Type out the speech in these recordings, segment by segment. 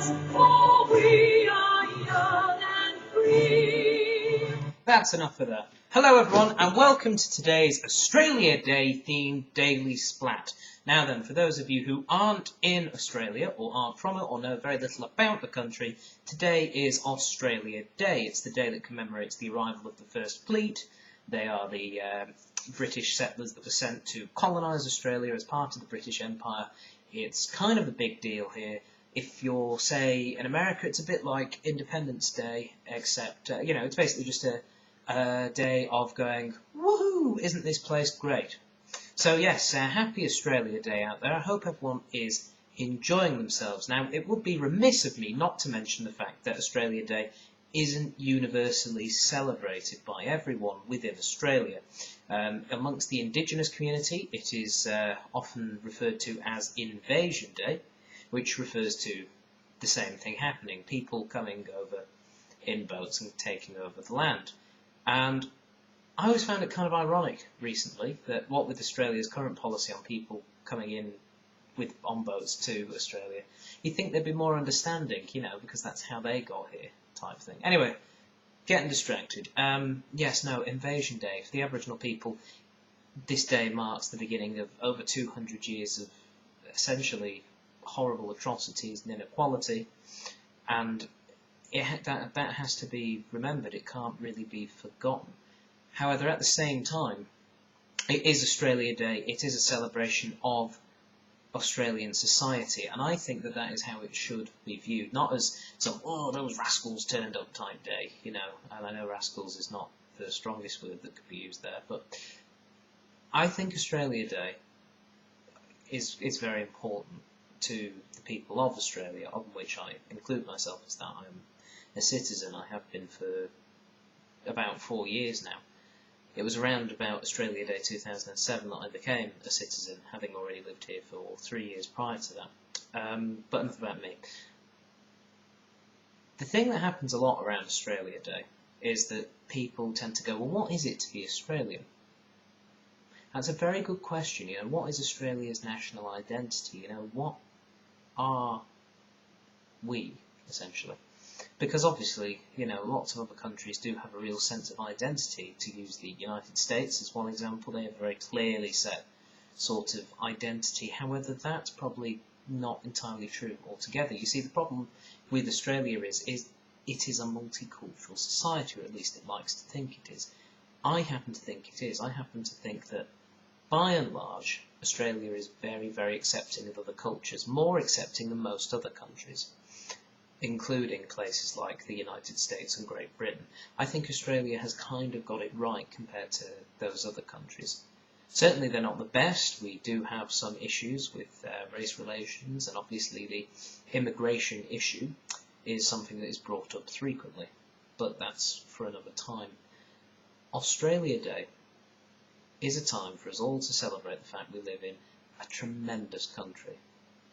for we are young and free. That's enough of that. Hello everyone, and welcome to today's Australia Day themed Daily Splat. Now then, for those of you who aren't in Australia, or aren't from it, or know very little about the country, today is Australia Day. It's the day that commemorates the arrival of the First Fleet. They are the British settlers that were sent to colonise Australia as part of the British Empire. It's kind of a big deal here. If you're, say, in America, it's a bit like Independence Day, except, it's basically just a day of going, woohoo, isn't this place great? So yes, happy Australia Day out there. I hope everyone is enjoying themselves. Now, it would be remiss of me not to mention the fact that Australia Day isn't universally celebrated by everyone within Australia. Amongst the Indigenous community, it is often referred to as Invasion Day, which refers to the same thing happening, people coming over in boats and taking over the land. And I always found it kind of ironic recently that what with Australia's current policy on people coming in on boats to Australia, you'd think there'd be more understanding, because that's how they got here, type thing. Anyway, getting distracted. Invasion Day. For the Aboriginal people, this day marks the beginning of over 200 years of essentially horrible atrocities and inequality, and that has to be remembered. It can't really be forgotten. However, at the same time, it is Australia Day. It is a celebration of Australian society, and I think that is how it should be viewed, not as some, those rascals turned up type day, and I know rascals is not the strongest word that could be used there, but I think Australia Day is very important to the people of Australia, of which I include myself as that. I'm a citizen. I have been for about 4 years now. It was around about Australia Day 2007 that I became a citizen, having already lived here for 3 years prior to that. But enough about me. The thing that happens a lot around Australia Day is that people tend to go, well, what is it to be Australian? That's a very good question. What is Australia's national identity? What are we, essentially? Because obviously, lots of other countries do have a real sense of identity. To use the United States as one example, they have a very clearly set sort of identity. However, that's probably not entirely true altogether. You see, the problem with Australia is it is a multicultural society, or at least it likes to think it is. I happen to think it is. I happen to think that, by and large, Australia is very, very accepting of other cultures, more accepting than most other countries, including places like the United States and Great Britain. I think Australia has kind of got it right compared to those other countries. Certainly they're not the best. We do have some issues with race relations, and obviously the immigration issue is something that is brought up frequently, but that's for another time. Australia Day is a time for us all to celebrate the fact we live in a tremendous country.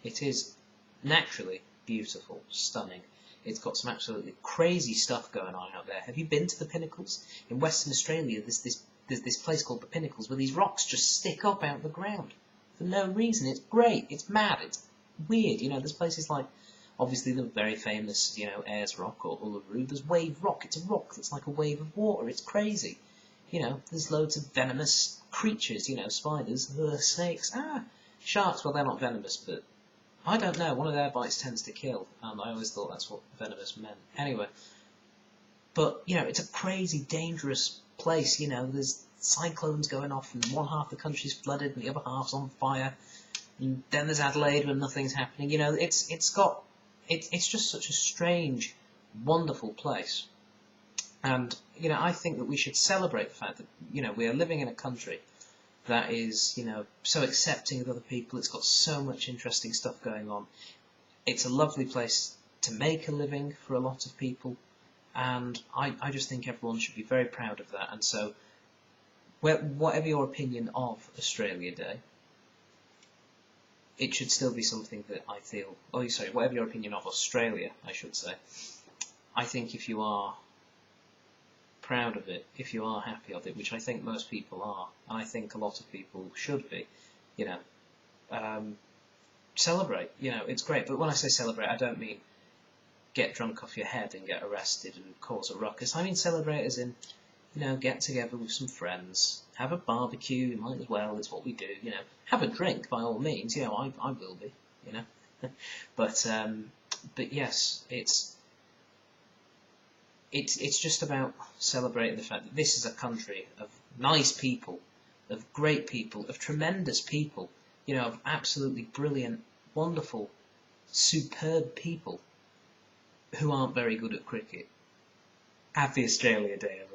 It is naturally beautiful, stunning. It's got some absolutely crazy stuff going on out there. Have you been to the Pinnacles? In Western Australia, there's this place called the Pinnacles where these rocks just stick up out of the ground for no reason. It's great. It's mad. It's weird. There's places like, obviously, the very famous, Ayers Rock or Uluru. There's Wave Rock. It's a rock that's like a wave of water. It's crazy. There's loads of venomous creatures. Spiders, snakes, sharks. Well, they're not venomous, but I don't know, one of their bites tends to kill, and I always thought that's what venomous meant. Anyway, but, it's a crazy, dangerous place, there's cyclones going off, and one half of the country's flooded, and the other half's on fire, and then there's Adelaide when nothing's happening, it's just such a strange, wonderful place. And, I think that we should celebrate the fact that, we are living in a country that is, so accepting of other people. It's got so much interesting stuff going on. It's a lovely place to make a living for a lot of people, and I just think everyone should be very proud of that. And so, whatever your opinion of Australia Day, it should still be something that I feel, whatever your opinion of Australia, I should say, I think if you are proud of it, if you are happy of it, which I think most people are, and I think a lot of people should be, celebrate. It's great. But when I say celebrate, I don't mean get drunk off your head and get arrested and cause a ruckus. I mean, celebrate as in, get together with some friends, have a barbecue, you might as well, it's what we do, have a drink by all means, I will be, but yes, it's just about celebrating the fact that this is a country of nice people, of great people, of tremendous people, of absolutely brilliant, wonderful, superb people who aren't very good at cricket. Happy Australia Day, everyone.